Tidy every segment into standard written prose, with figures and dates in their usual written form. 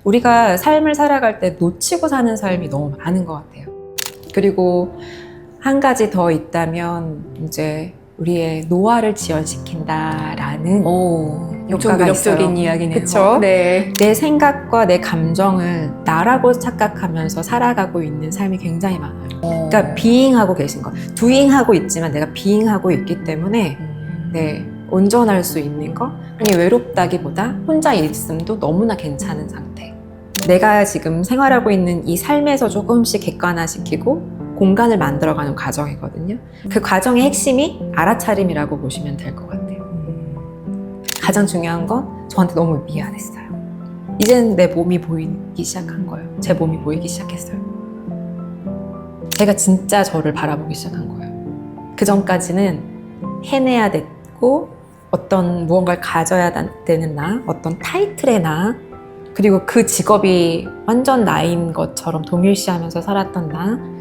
우리가 삶을 살아갈 때 놓치고 사는 삶이 너무 많은 것 같아요. 그리고 한 가지 더 있다면 이제 우리의 노화를 지연시킨다라는 엄청 효과가 매력적인 있어요. 이야기네요. 그쵸? 네. 내 생각과 내 감정을 나라고 착각하면서 살아가고 있는 삶이 굉장히 많아요. 그러니까 being하고 계신 거, doing하고 있지만 내가 being하고 있기 때문에 네, 온전할 수 있는 거. 아니 외롭다기보다 혼자 있음도 너무나 괜찮은 상태. 내가 지금 생활하고 있는 이 삶에서 조금씩 객관화시키고 공간을 만들어가는 과정이거든요. 그 과정의 핵심이 알아차림이라고 보시면 될 것 같아요. 가장 중요한 건 저한테 너무 미안했어요. 이제는 내 몸이 보이기 시작한 거예요. 제 몸이 보이기 시작했어요. 제가 진짜 저를 바라보기 시작한 거예요. 그 전까지는 해내야 됐고 어떤 무언가를 가져야 되는 나, 어떤 타이틀의 나, 그리고 그 직업이 완전 나인 것처럼 동일시하면서 살았던 나,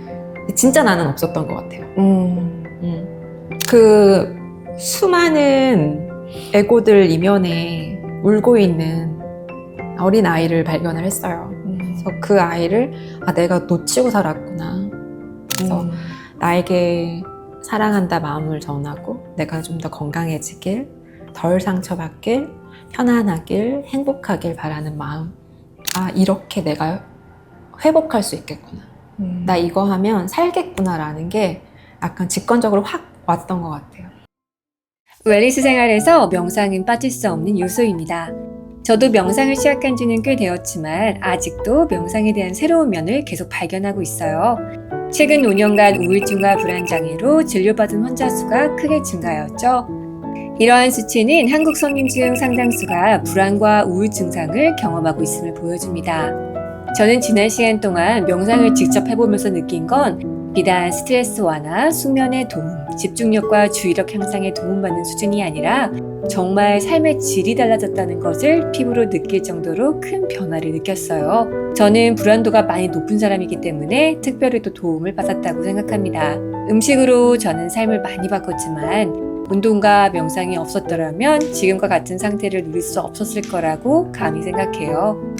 진짜 나는 없었던 것 같아요. 그 수많은 에고들 이면에 울고 있는 어린 아이를 발견을 했어요. 그래서 그 아이를 내가 놓치고 살았구나. 그래서 나에게 사랑한다 마음을 전하고 내가 좀 더 건강해지길, 덜 상처받길, 편안하길, 행복하길 바라는 마음. 이렇게 내가 회복할 수 있겠구나. 나 이거 하면 살겠구나라는 게 약간 직관적으로 확 왔던 것 같아요. 웰니스 생활에서 명상은 빠질 수 없는 요소입니다. 저도 명상을 시작한 지는 꽤 되었지만 아직도 명상에 대한 새로운 면을 계속 발견하고 있어요. 최근 5년간 우울증과 불안장애로 진료받은 환자 수가 크게 증가하였죠. 이러한 수치는 한국 성인 중 상당수가 불안과 우울 증상을 경험하고 있음을 보여줍니다. 저는 지난 시간 동안 명상을 직접 해보면서 느낀 건 비단 스트레스 완화, 숙면의 도움, 집중력과 주의력 향상에 도움받는 수준이 아니라 정말 삶의 질이 달라졌다는 것을 피부로 느낄 정도로 큰 변화를 느꼈어요. 저는 불안도가 많이 높은 사람이기 때문에 특별히 또 도움을 받았다고 생각합니다. 음식으로 저는 삶을 많이 바꿨지만 운동과 명상이 없었더라면 지금과 같은 상태를 누릴 수 없었을 거라고 감히 생각해요.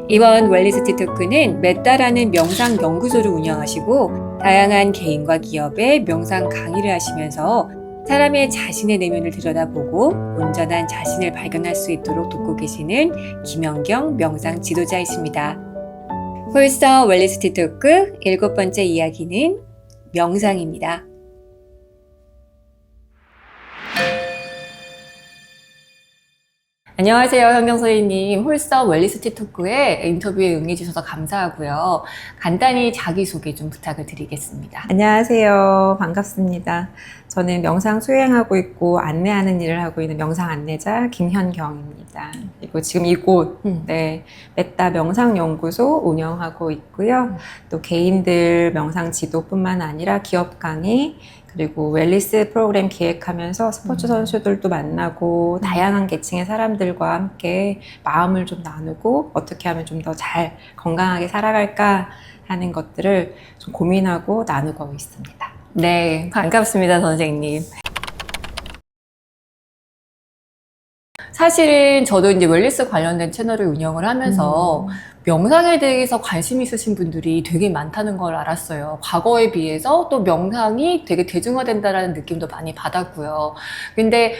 이번 웰니스 티토크는 메타라는 명상 연구소를 운영하시고 다양한 개인과 기업에 명상 강의를 하시면서 사람의 자신의 내면을 들여다보고 온전한 자신을 발견할 수 있도록 돕고 계시는 김연경 명상 지도자이십니다. 홀서 웰니스 티토크 7번째 이야기는 명상입니다. 안녕하세요, 현경 선생님. 홀서 웰니스 티토크에 인터뷰에 응해주셔서 감사하고요. 간단히 자기소개 좀 부탁을 드리겠습니다. 안녕하세요. 반갑습니다. 저는 명상 수행하고 있고 안내하는 일을 하고 있는 명상 안내자 김현경입니다. 그리고 지금 이곳 메타 명상연구소 운영하고 있고요. 또 개인들 명상 지도뿐만 아니라 기업 강의, 그리고 웰니스 프로그램 기획하면서 스포츠 선수들도 만나고 다양한 계층의 사람들과 함께 마음을 좀 나누고 어떻게 하면 좀 더 잘 건강하게 살아갈까 하는 것들을 좀 고민하고 나누고 있습니다. 네, 반갑습니다, 선생님. 사실은 저도 이제 웰니스 관련된 채널을 운영을 하면서 명상에 대해서 관심 있으신 분들이 되게 많다는 걸 알았어요. 과거에 비해서 또 명상이 되게 대중화된다라는 느낌도 많이 받았고요. 근데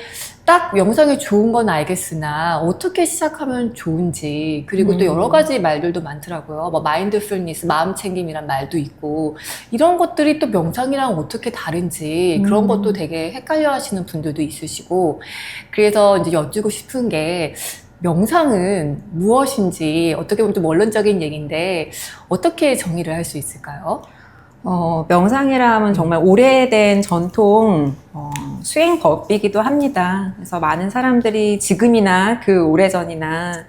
딱 명상이 좋은 건 알겠으나 어떻게 시작하면 좋은지, 그리고 또 여러 가지 말들도 많더라고요. 뭐 마인드풀니스, 마음 챙김이란 말도 있고, 이런 것들이 또 명상이랑 어떻게 다른지 그런 것도 되게 헷갈려 하시는 분들도 있으시고, 그래서 이제 여쭈고 싶은 게 명상은 무엇인지, 어떻게 보면 좀 원론적인 얘기인데 어떻게 정의를 할 수 있을까요? 명상이라 하면 정말 오래된 전통 수행법이기도 합니다. 그래서 많은 사람들이 지금이나 그 오래전이나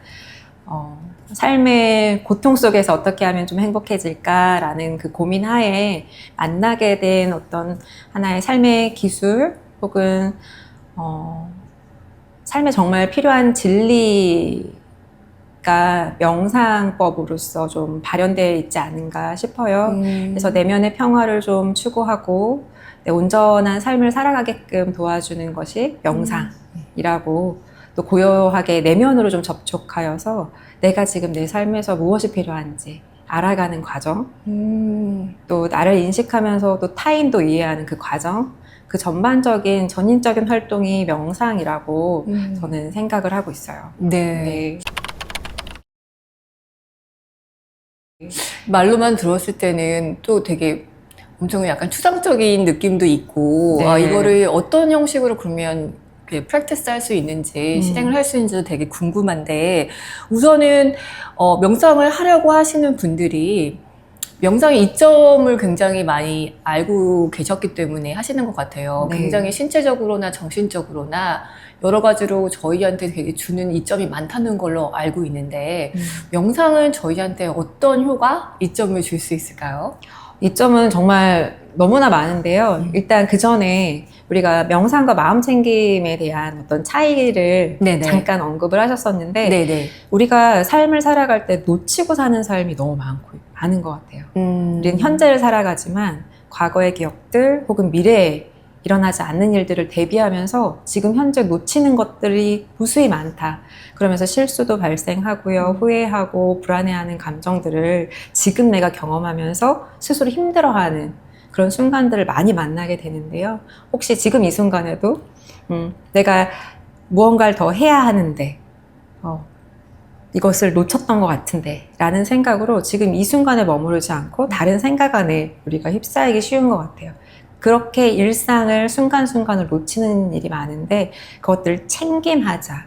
삶의 고통 속에서 어떻게 하면 좀 행복해질까라는 그 고민 하에 만나게 된 어떤 하나의 삶의 기술 혹은 삶에 정말 필요한 진리가 명상법으로서 좀 발현되어 있지 않은가 싶어요. 그래서 내면의 평화를 좀 추구하고 온전한 삶을 살아가게끔 도와주는 것이 명상이라고 또 고요하게 내면으로 좀 접촉하여서 내가 지금 내 삶에서 무엇이 필요한지 알아가는 과정, 또 나를 인식하면서 또 타인도 이해하는 그 과정, 그 전반적인 전인적인 활동이 명상이라고 저는 생각을 하고 있어요. 네. 네. 말로만 들었을 때는 또 되게 엄청 약간 추상적인 느낌도 있고, 네. 아, 이거를 어떤 형식으로 그러면 프랙티스 할 수 있는지, 실행을 할 수 있는지도 되게 궁금한데, 우선은 명상을 하려고 하시는 분들이 명상의 이점을 굉장히 많이 알고 계셨기 때문에 하시는 것 같아요. 네. 굉장히 신체적으로나 정신적으로나 여러 가지로 저희한테 되게 주는 이점이 많다는 걸로 알고 있는데, 명상은 저희한테 어떤 효과, 이점을 줄 수 있을까요? 이점은 정말 너무나 많은데요. 일단 그 전에 우리가 명상과 마음 챙김에 대한 어떤 차이를 네네. 잠깐 언급을 하셨었는데, 네네. 우리가 삶을 살아갈 때 놓치고 사는 삶이 너무 많은 것 같아요. 우리는 현재를 살아가지만 과거의 기억들 혹은 미래에 일어나지 않는 일들을 대비하면서 지금 현재 놓치는 것들이 무수히 많다. 그러면서 실수도 발생하고요. 후회하고 불안해하는 감정들을 지금 내가 경험하면서 스스로 힘들어하는 그런 순간들을 많이 만나게 되는데요. 혹시 지금 이 순간에도 내가 무언가를 더 해야 하는데 이것을 놓쳤던 것 같은데 라는 생각으로 지금 이 순간에 머무르지 않고 다른 생각 안에 우리가 휩싸이기 쉬운 것 같아요. 그렇게 일상을 순간순간을 놓치는 일이 많은데 그것들을 챙김하자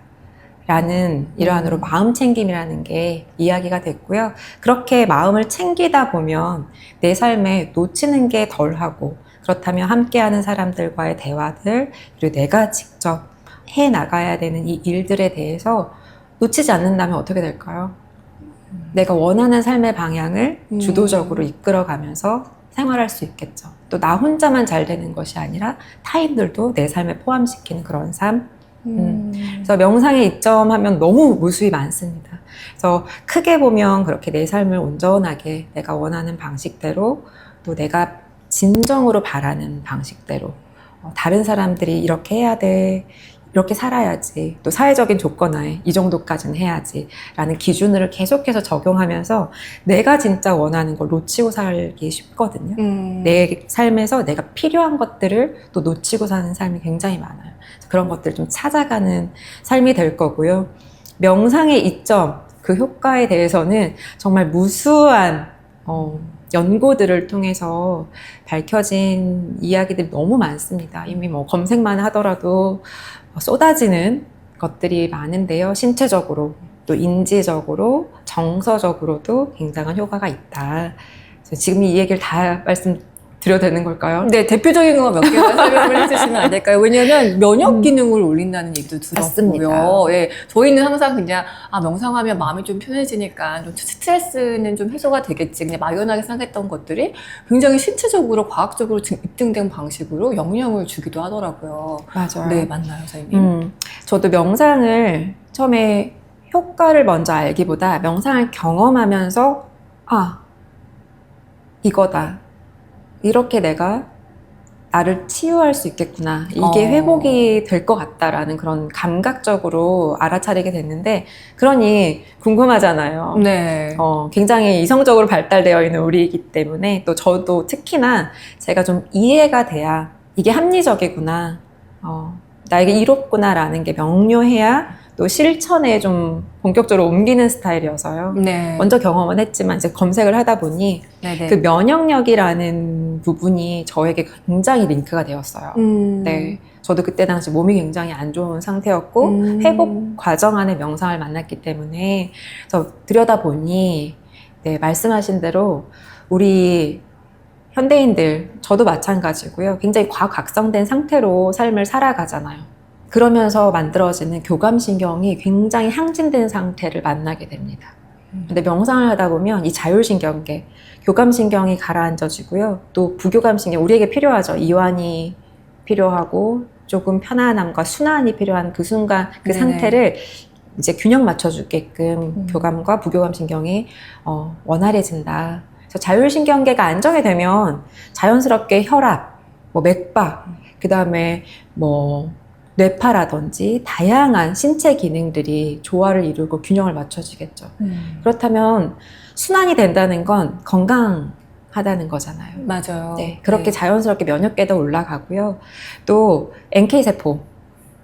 라는 일환으로 마음 챙김이라는 게 이야기가 됐고요. 그렇게 마음을 챙기다 보면 내 삶에 놓치는 게 덜하고, 그렇다면 함께하는 사람들과의 대화들, 그리고 내가 직접 해 나가야 되는 이 일들에 대해서 놓치지 않는다면 어떻게 될까요? 내가 원하는 삶의 방향을 주도적으로 이끌어가면서 생활할 수 있겠죠. 또 나 혼자만 잘 되는 것이 아니라 타인들도 내 삶에 포함시키는 그런 삶. 그래서 명상의 이점 하면 너무 무수히 많습니다. 그래서 크게 보면 그렇게 내 삶을 온전하게 내가 원하는 방식대로, 또 내가 진정으로 바라는 방식대로, 다른 사람들이 이렇게 해야 돼, 이렇게 살아야지, 또 사회적인 조건하에 이 정도까지는 해야지 라는 기준을 계속해서 적용하면서 내가 진짜 원하는 걸 놓치고 살기 쉽거든요. 내 삶에서 내가 필요한 것들을 또 놓치고 사는 삶이 굉장히 많아요. 그런 것들을 좀 찾아가는 삶이 될 거고요. 명상의 이점, 그 효과에 대해서는 정말 무수한 연구들을 통해서 밝혀진 이야기들이 너무 많습니다. 이미 뭐 검색만 하더라도 쏟아지는 것들이 많은데요. 신체적으로, 또 인지적으로, 정서적으로도 굉장한 효과가 있다. 지금 이 얘기를 다 말씀드려도 되는 걸까요? 네, 대표적인 거 몇 개만 설명을 해주시면 안 될까요? 왜냐면 면역 기능을 올린다는 얘기도 들었고요. 맞습니다. 예, 저희는 항상 그냥 명상하면 마음이 좀 편해지니까 좀 스트레스는 좀 해소가 되겠지, 그냥 막연하게 생각했던 것들이 굉장히 신체적으로 과학적으로 입증된 방식으로 영향을 주기도 하더라고요. 맞아요. 네, 맞나요, 선생님? 저도 명상을 처음에 효과를 먼저 알기보다 명상을 경험하면서 이거다. 이렇게 내가 나를 치유할 수 있겠구나. 이게 회복이 될 것 같다라는 그런 감각적으로 알아차리게 됐는데, 그러니 궁금하잖아요. 네. 굉장히 이성적으로 발달되어 있는 우리이기 때문에, 또 저도 특히나 제가 좀 이해가 돼야 이게 합리적이구나, 나에게 이롭구나라는 게 명료해야 또 실천에 좀 본격적으로 옮기는 스타일이어서요. 네. 먼저 경험은 했지만 이제 검색을 하다 보니 네네. 그 면역력이라는 부분이 저에게 굉장히 링크가 되었어요. 네, 저도 그때 당시 몸이 굉장히 안 좋은 상태였고 회복 과정 안에 명상을 만났기 때문에, 그래서 들여다보니 네, 말씀하신 대로 우리 현대인들, 저도 마찬가지고요. 굉장히 과각성된 상태로 삶을 살아가잖아요. 그러면서 만들어지는 교감신경이 굉장히 항진된 상태를 만나게 됩니다. 근데 명상을 하다 보면 이 자율신경계, 교감신경이 가라앉아지고요. 또 부교감신경, 우리에게 필요하죠. 이완이 필요하고 조금 편안함과 순환이 필요한 그 순간, 그 네네. 상태를 이제 균형 맞춰주게끔 교감과 부교감신경이 원활해진다. 그래서 자율신경계가 안정이 되면 자연스럽게 혈압, 맥박, 그 다음에 뇌파라든지 다양한 신체 기능들이 조화를 이루고 균형을 맞춰주겠죠. 그렇다면 순환이 된다는 건 건강하다는 거잖아요. 맞아요. 네, 그렇게 자연스럽게 면역계도 올라가고요. 또 NK세포,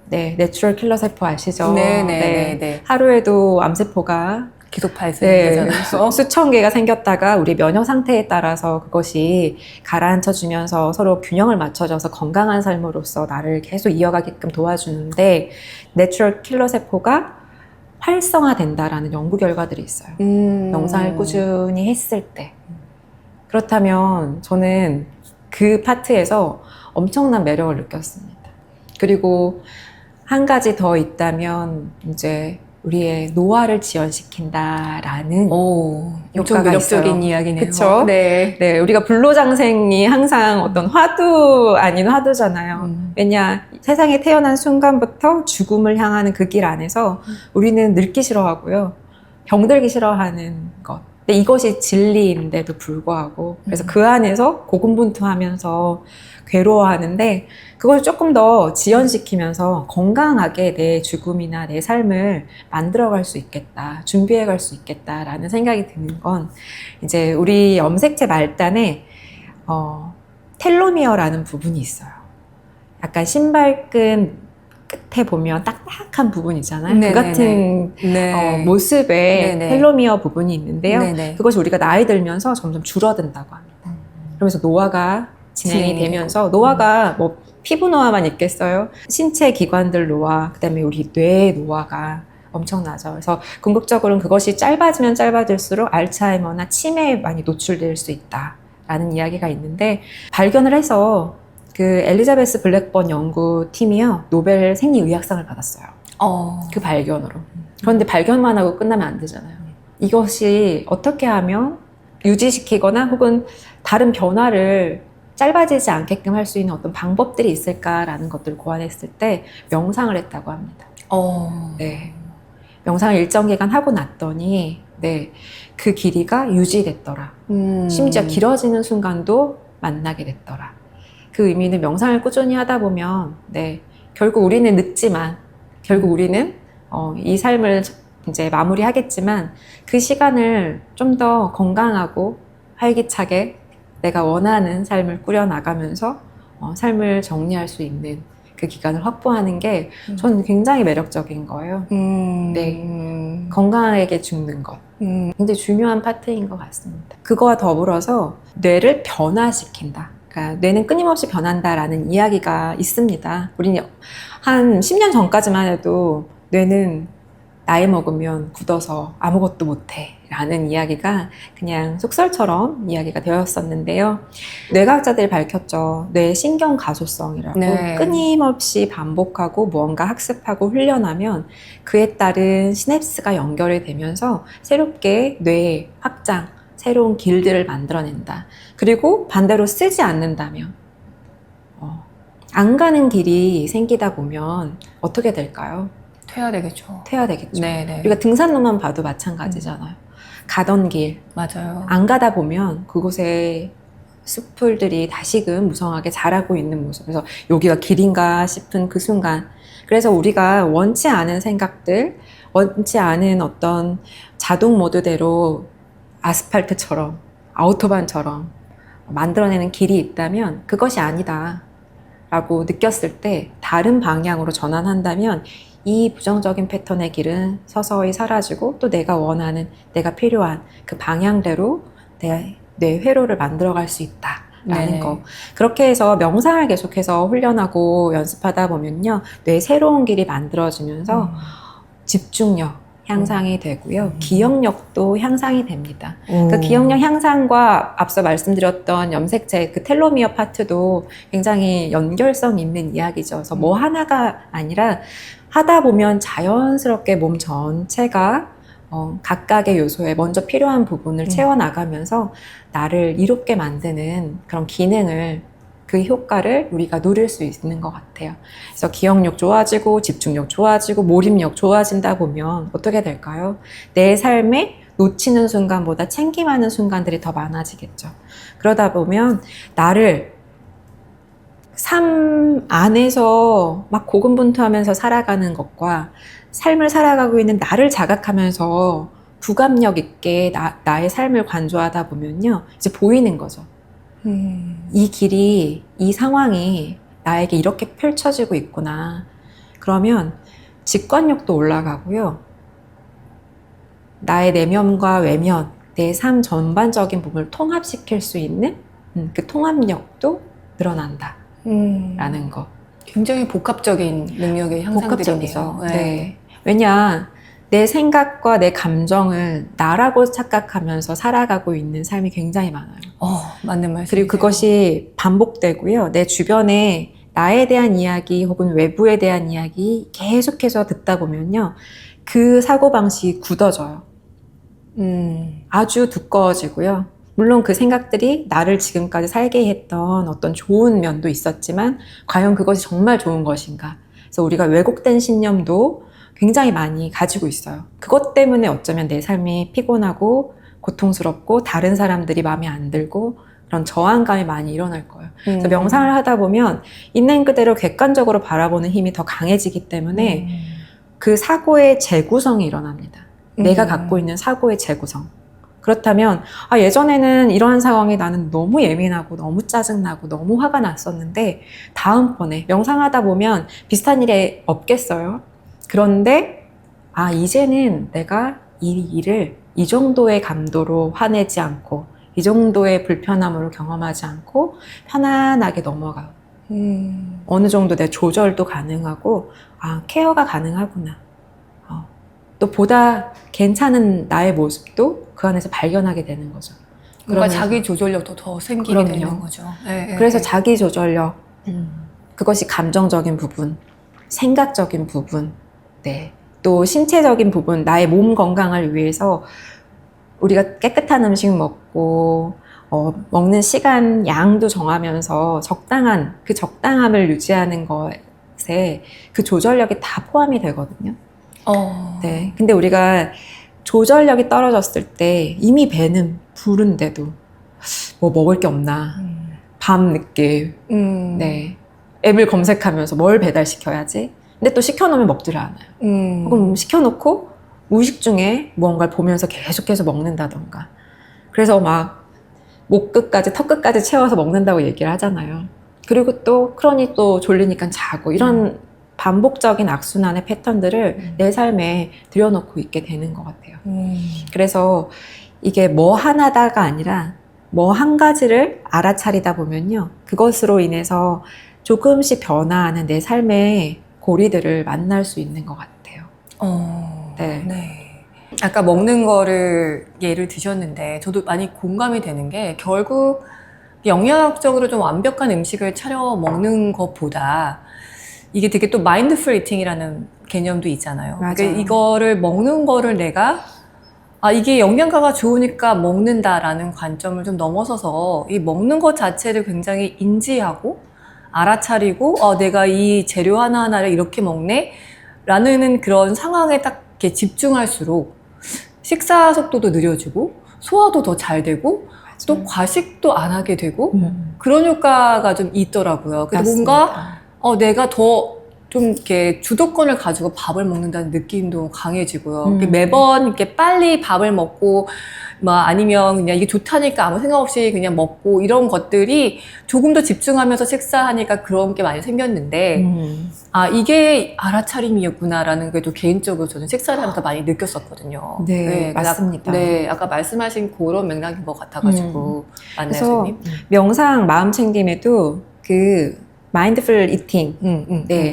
네, 내추럴 킬러 세포 아시죠? 네네네. 하루에도 암세포가 계속 발생되잖아요. 수천 개가 생겼다가 우리 면역 상태에 따라서 그것이 가라앉혀 주면서 서로 균형을 맞춰줘서 건강한 삶으로서 나를 계속 이어가게끔 도와주는데 내추럴 킬러 세포가 활성화된다라는 연구 결과들이 있어요. 명상을 꾸준히 했을 때. 그렇다면 저는 그 파트에서 엄청난 매력을 느꼈습니다. 그리고 한 가지 더 있다면 이제 우리의 노화를 지연시킨다라는 엄청 효과가 매력적인 있어요. 이야기네요. 그쵸? 네. 네, 우리가 불로장생이 항상 어떤 화두 아닌 화두잖아요. 왜냐, 세상에 태어난 순간부터 죽음을 향하는 그 길 안에서 우리는 늙기 싫어하고요. 병들기 싫어하는 것. 근데 이것이 진리인데도 불구하고 그래서 그 안에서 고군분투하면서 괴로워하는데 그걸 조금 더 지연시키면서 건강하게 내 죽음이나 내 삶을 만들어갈 수 있겠다, 준비해갈 수 있겠다라는 생각이 드는 건 이제 우리 염색체 말단에 텔로미어라는 부분이 있어요. 약간 신발끈 끝에 보면 딱딱한 부분 있잖아요. 네네네. 그 같은 네. 모습에 네네. 텔로미어 부분이 있는데요. 네네. 그것이 우리가 나이 들면서 점점 줄어든다고 합니다. 그러면서 노화가 진행이 진행이 되면서 노화가 뭐 피부 노화만 있겠어요? 신체 기관들 노화, 그다음에 우리 뇌의 노화가 엄청나죠. 그래서 궁극적으로는 그것이 짧아지면 짧아질수록 알츠하이머나 치매에 많이 노출될 수 있다라는 이야기가 있는데 발견을 해서 그 엘리자베스 블랙번 연구팀이요 노벨 생리의학상을 받았어요. 그 발견으로. 그런데 발견만 하고 끝나면 안 되잖아요. 이것이 어떻게 하면 유지시키거나 혹은 다른 변화를 짧아지지 않게끔 할 수 있는 어떤 방법들이 있을까라는 것들을 고안했을 때 명상을 했다고 합니다. 네. 명상을 일정 기간 하고 났더니 네, 그 길이가 유지됐더라. 심지어 길어지는 순간도 만나게 됐더라. 그 의미는 명상을 꾸준히 하다 보면 네, 결국 우리는 늙지만 결국 우리는 이 삶을 이제 마무리하겠지만 그 시간을 좀 더 건강하고 활기차게 내가 원하는 삶을 꾸려나가면서 삶을 정리할 수 있는 그 기간을 확보하는 게 저는 굉장히 매력적인 거예요. 네, 건강하게 죽는 것. 굉장히 중요한 파트인 것 같습니다. 그거와 더불어서 뇌를 변화시킨다. 그러니까 뇌는 끊임없이 변한다라는 이야기가 있습니다. 우리는 한 10년 전까지만 해도 뇌는 나이 먹으면 굳어서 아무것도 못해 라는 이야기가 그냥 속설처럼 이야기가 되었었는데요. 뇌과학자들이 밝혔죠. 뇌의 신경 가소성이라고 네. 끊임없이 반복하고 무언가 학습하고 훈련하면 그에 따른 시냅스가 연결이 되면서 새롭게 뇌의 확장, 새로운 길들을 만들어낸다. 그리고 반대로 쓰지 않는다면 안 가는 길이 생기다 보면 어떻게 될까요? 퇴화되겠죠. 퇴화되겠죠. 네네. 우리가 등산로만 봐도 마찬가지잖아요. 가던 길, 맞아요. 안 가다 보면 그곳에 숲풀들이 다시금 무성하게 자라고 있는 모습. 그래서 여기가 길인가 싶은 그 순간. 그래서 우리가 원치 않은 생각들, 원치 않은 어떤 자동 모드대로 아스팔트처럼, 아우토반처럼 만들어내는 길이 있다면 그것이 아니다 라고 느꼈을 때 다른 방향으로 전환한다면 이 부정적인 패턴의 길은 서서히 사라지고 또 내가 원하는, 내가 필요한 그 방향대로 내 회로를 만들어갈 수 있다라는 네. 거. 그렇게 해서 명상을 계속해서 훈련하고 연습하다 보면요. 뇌 새로운 길이 만들어지면서 집중력 향상이 되고요. 기억력도 향상이 됩니다. 그 기억력 향상과 앞서 말씀드렸던 염색체 그 텔로미어 파트도 굉장히 연결성 있는 이야기죠. 그래서 뭐 하나가 아니라 하다 보면 자연스럽게 몸 전체가 각각의 요소에 먼저 필요한 부분을 채워나가면서 나를 이롭게 만드는 그런 기능을 그 효과를 우리가 누릴 수 있는 것 같아요. 그래서 기억력 좋아지고 집중력 좋아지고 몰입력 좋아진다 보면 어떻게 될까요? 내 삶에 놓치는 순간보다 챙김하는 순간들이 더 많아지겠죠. 그러다 보면 나를 삶 안에서 막 고군분투하면서 살아가는 것과 삶을 살아가고 있는 나를 자각하면서 부감력 있게 나의 삶을 관조하다 보면요, 이제 보이는 거죠. 이 길이, 이 상황이 나에게 이렇게 펼쳐지고 있구나. 그러면 직관력도 올라가고요. 나의 내면과 외면, 내 삶 전반적인 부분을 통합시킬 수 있는 그 통합력도 늘어난다. 라는 거. 굉장히 복합적인 능력의 향상들이네요. 복합적이죠. 네. 왜냐, 내 생각과 내 감정을 나라고 착각하면서 살아가고 있는 삶이 굉장히 많아요. 맞는 말씀이세요. 그리고 그것이 반복되고요. 내 주변에 나에 대한 이야기 혹은 외부에 대한 이야기 계속해서 듣다 보면요. 그 사고방식이 굳어져요. 아주 두꺼워지고요. 물론 그 생각들이 나를 지금까지 살게 했던 어떤 좋은 면도 있었지만 과연 그것이 정말 좋은 것인가. 그래서 우리가 왜곡된 신념도 굉장히 많이 가지고 있어요. 그것 때문에 어쩌면 내 삶이 피곤하고 고통스럽고 다른 사람들이 마음에 안 들고 그런 저항감이 많이 일어날 거예요. 그래서 명상을 하다 보면 있는 그대로 객관적으로 바라보는 힘이 더 강해지기 때문에 그 사고의 재구성이 일어납니다. 내가 갖고 있는 사고의 재구성. 그렇다면 예전에는 이러한 상황에 나는 너무 예민하고 너무 짜증나고 너무 화가 났었는데 다음번에 명상하다 보면 비슷한 일이 없겠어요. 그런데 이제는 내가 이 일을 이 정도의 감도로 화내지 않고 이 정도의 불편함으로 경험하지 않고 편안하게 넘어가요. 어느 정도 내 조절도 가능하고 케어가 가능하구나. 또 보다 괜찮은 나의 모습도 그 안에서 발견하게 되는 거죠. 그러니까 자기 조절력도 더 생기게 되는 거죠. 그래서 자기 조절력, 그것이 감정적인 부분, 생각적인 부분, 또 신체적인 부분, 나의 몸 건강을 위해서 우리가 깨끗한 음식 먹고 먹는 시간 양도 정하면서 적당한 그 적당함을 유지하는 것에 그 조절력이 다 포함이 되거든요. 근데 우리가 조절력이 떨어졌을 때 이미 배는 부른데도 뭐 먹을 게 없나, 밤 늦게 앱을 검색하면서 뭘 배달시켜야지. 근데 또 시켜놓으면 먹지를 않아요. 혹은 시켜놓고 무의식 중에 무언가를 보면서 계속해서 먹는다던가. 그래서 막 목 끝까지 턱 끝까지 채워서 먹는다고 얘기를 하잖아요. 그리고 또 그러니 또 졸리니까 자고 이런 반복적인 악순환의 패턴들을 내 삶에 들여놓고 있게 되는 것 같아요. 그래서 이게 뭐 하나다가 아니라 뭐 한 가지를 알아차리다 보면요. 그것으로 인해서 조금씩 변화하는 내 삶의 고리들을 만날 수 있는 것 같아요. 아까 먹는 거를 예를 드셨는데 저도 많이 공감이 되는 게 결국 영양학적으로 좀 완벽한 음식을 차려 먹는 것보다 이게 되게 또 마인드풀 이팅이라는 개념도 있잖아요. 그러니까 이거를 먹는 거를 내가 이게 영양가가 좋으니까 먹는다라는 관점을 좀 넘어서서 이 먹는 것 자체를 굉장히 인지하고 알아차리고 내가 이 재료 하나하나를 이렇게 먹네 라는 그런 상황에 딱 이렇게 집중할수록 식사 속도도 느려지고 소화도 더 잘 되고 또 과식도 안 하게 되고 그런 효과가 좀 있더라고요. 그래서 뭔가 내가 더 좀 이렇게 주도권을 가지고 밥을 먹는다는 느낌도 강해지고요. 매번 이렇게 빨리 밥을 먹고, 아니면 그냥 이게 좋다니까 아무 생각 없이 그냥 먹고 이런 것들이 조금 더 집중하면서 식사하니까 그런 게 많이 생겼는데, 이게 알아차림이었구나라는 게 또 개인적으로 저는 식사를 하면서 많이 느꼈었거든요. 맞습니다. 아까 말씀하신 그런 맥락인 것 같아가지고. 맞나요, 그래서 선생님? 명상 마음 챙김에도 마인드풀 이팅,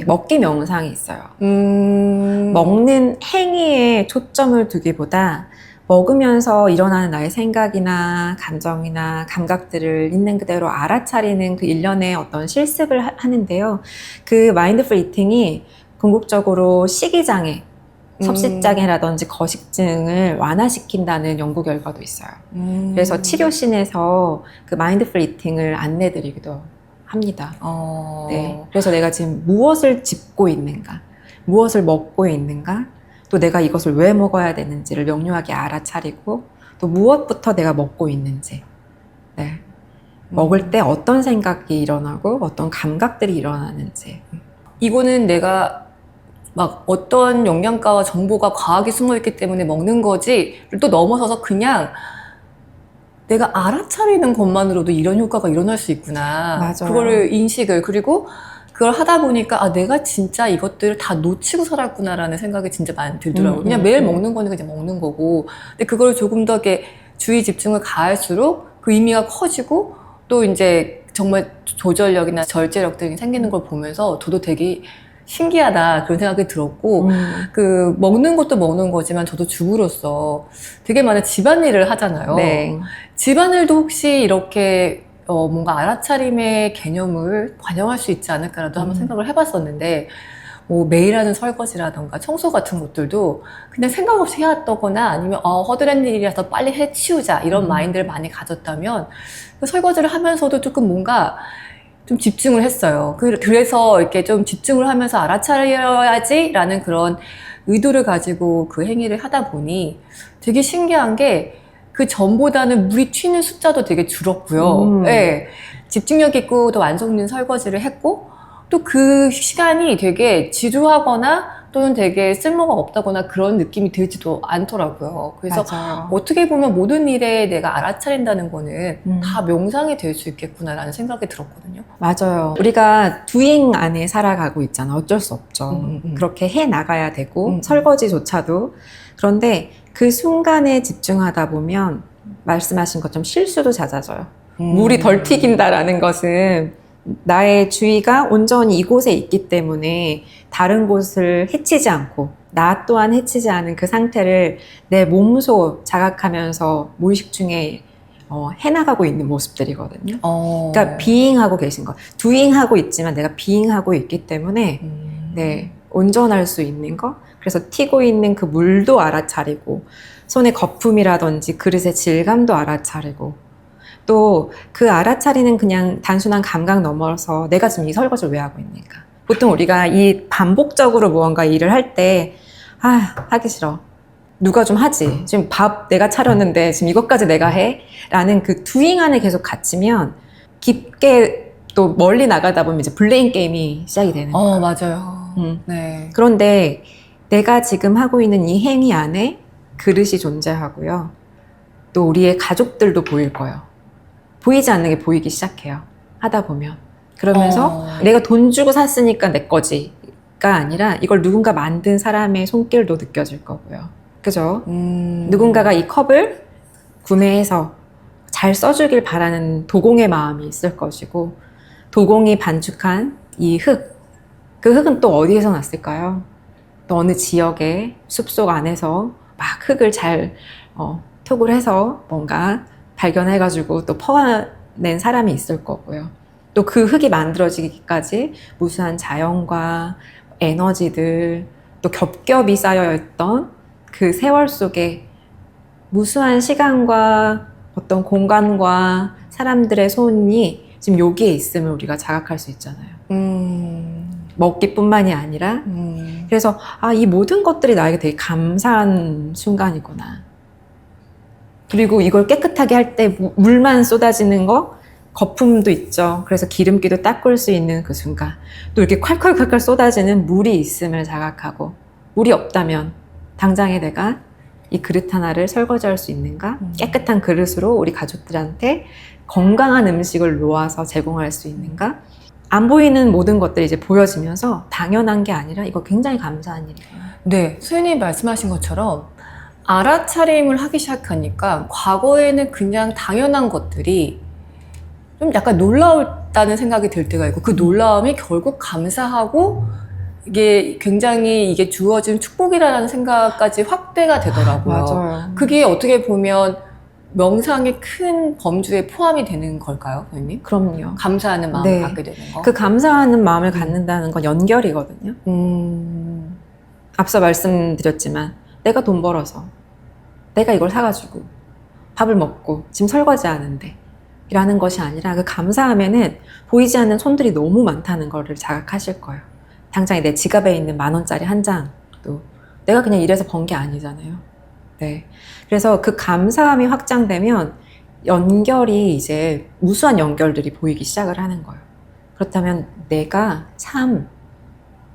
먹기 명상이 있어요. 먹는 행위에 초점을 두기보다 먹으면서 일어나는 나의 생각이나 감정이나 감각들을 있는 그대로 알아차리는 그 일련의 어떤 실습을 하는데요. 그 마인드풀 이팅이 궁극적으로 식이장애, 섭식장애라든지 거식증을 완화시킨다는 연구 결과도 있어요. 그래서 치료신에서 그 마인드풀 이팅을 안내드리기도 합니다. 그래서 내가 지금 무엇을 짚고 있는가, 무엇을 먹고 있는가, 또 내가 이것을 왜 먹어야 되는지를 명료하게 알아차리고 또 무엇부터 내가 먹고 있는지 먹을 때 어떤 생각이 일어나고 어떤 감각들이 일어나는지. 이거는 내가 막 어떤 영양가와 정보가 과하게 숨어있기 때문에 먹는 거지를 또 넘어서서 그냥 내가 알아차리는 것만으로도 이런 효과가 일어날 수 있구나. 맞아요. 그거를 인식을, 그리고 그걸 하다 보니까 아, 내가 진짜 이것들을 다 놓치고 살았구나라는 생각이 진짜 많이 들더라고요. 그냥 매일 먹는 거는 그냥 먹는 거고. 근데 그걸 조금 더 이렇게 주의 집중을 가할수록 그 의미가 커지고 또 이제 정말 조절력이나 절제력들이 생기는 걸 보면서 저도 되게 신기하다 그런 생각이 들었고 그 먹는 것도 먹는 거지만 저도 주부로서 되게 많은 집안일을 하잖아요. 네. 집안일도 혹시 이렇게 뭔가 알아차림의 개념을 반영할 수 있지 않을까라도 한번 생각을 해봤었는데 뭐 매일 하는 설거지라던가 청소 같은 것들도 그냥 생각 없이 해왔다거나 아니면 허드렛 일이라서 빨리 해치우자 이런 마인드를 많이 가졌다면 그 설거지를 하면서도 조금 뭔가 좀 집중을 했어요. 그래서 이렇게 좀 집중을 하면서 알아차려야지라는 그런 의도를 가지고 그 행위를 하다 보니 되게 신기한 게 그 전보다는 물이 튀는 숫자도 되게 줄었고요. 네. 집중력 있고 더 완성 있는 설거지를 했고 또 그 시간이 되게 지루하거나 또는 되게 쓸모가 없다거나 그런 느낌이 들지도 않더라고요. 그래서 맞아요. 어떻게 보면 모든 일에 내가 알아차린다는 거는 다 명상이 될 수 있겠구나라는 생각이 들었거든요. 맞아요. 우리가 doing 안에 살아가고 있잖아. 어쩔 수 없죠. 그렇게 해 나가야 되고 설거지조차도. 그런데 그 순간에 집중하다 보면 말씀하신 것처럼 실수도 잦아져요. 물이 덜 튀긴다라는 것은 나의 주의가 온전히 이곳에 있기 때문에 다른 곳을 해치지 않고 나 또한 해치지 않은 그 상태를 내 몸소 자각하면서 무의식 중에 해나가고 있는 모습들이거든요. 그러니까 being하고 계신 거. doing하고 있지만 내가 being하고 있기 때문에 네, 온전할 수 있는 거. 그래서 튀고 있는 그 물도 알아차리고 손의 거품이라든지 그릇의 질감도 알아차리고 또 그 알아차리는 그냥 단순한 감각 넘어서 내가 지금 이 설거지를 왜 하고 있는가. 보통 우리가 이 반복적으로 무언가 일을 할 때 하기 싫어. 누가 좀 하지. 지금 밥 내가 차렸는데 지금 이것까지 내가 해? 라는 그 doing 안에 계속 갇히면 깊게 또 멀리 나가다 보면 이제 블레임 게임이 시작이 되는 거예요. 맞아요. 네. 그런데 내가 지금 하고 있는 이 행위 안에 그릇이 존재하고요. 또 우리의 가족들도 보일 거예요. 보이지 않는 게 보이기 시작해요. 하다 보면. 그러면서 내가 돈 주고 샀으니까 내 거지가 아니라 이걸 누군가 만든 사람의 손길도 느껴질 거고요. 그죠? 누군가가 이 컵을 구매해서 잘 써주길 바라는 도공의 마음이 있을 것이고 도공이 반죽한 이 흙, 그 흙은 또 어디에서 났을까요? 또 어느 지역의 숲속 안에서 막 흙을 잘 톡을 해서 뭔가 발견해가지고 또 퍼낸 사람이 있을 거고요. 또 그 흙이 만들어지기까지 무수한 자연과 에너지들, 또 겹겹이 쌓여있던 그 세월 속에 무수한 시간과 어떤 공간과 사람들의 손이 지금 여기에 있음을 우리가 자각할 수 있잖아요. 먹기뿐만이 아니라 그래서 이 모든 것들이 나에게 되게 감사한 순간이구나. 그리고 이걸 깨끗하게 할 때 물만 쏟아지는 거 거품도 있죠. 그래서 기름기도 닦을 수 있는 그 순간 또 이렇게 콸콸콸콸 쏟아지는 물이 있음을 자각하고 물이 없다면 당장에 내가 이 그릇 하나를 설거지할 수 있는가? 깨끗한 그릇으로 우리 가족들한테 건강한 음식을 놓아서 제공할 수 있는가? 안 보이는 모든 것들이 이제 보여지면서 당연한 게 아니라 이거 굉장히 감사한 일이에요. 네, 수연님 말씀하신 것처럼 알아차림을 하기 시작하니까 과거에는 그냥 당연한 것들이 좀 약간 놀라웠다는 생각이 들 때가 있고 그 놀라움이 결국 감사하고 이게 굉장히 이게 주어진 축복이라는 생각까지 확대가 되더라고요. 맞아요. 그게 어떻게 보면 명상의 큰 범주에 포함이 되는 걸까요, 선생님? 그럼요. 감사하는 마음을 네. 갖게 되는 거. 그 감사하는 마음을 갖는다는 건 연결이거든요. 앞서 말씀드렸지만 내가 돈 벌어서 내가 이걸 사가지고 밥을 먹고 지금 설거지하는데 라는 것이 아니라 그 감사하면은 보이지 않는 손들이 너무 많다는 거를 자각하실 거예요. 당장에 내 지갑에 있는 10,000원짜리 한 장도 내가 그냥 일해서 번 게 아니잖아요. 네. 그래서 그 감사함이 확장되면 연결이 이제 무수한 연결들이 보이기 시작을 하는 거예요. 그렇다면 내가 참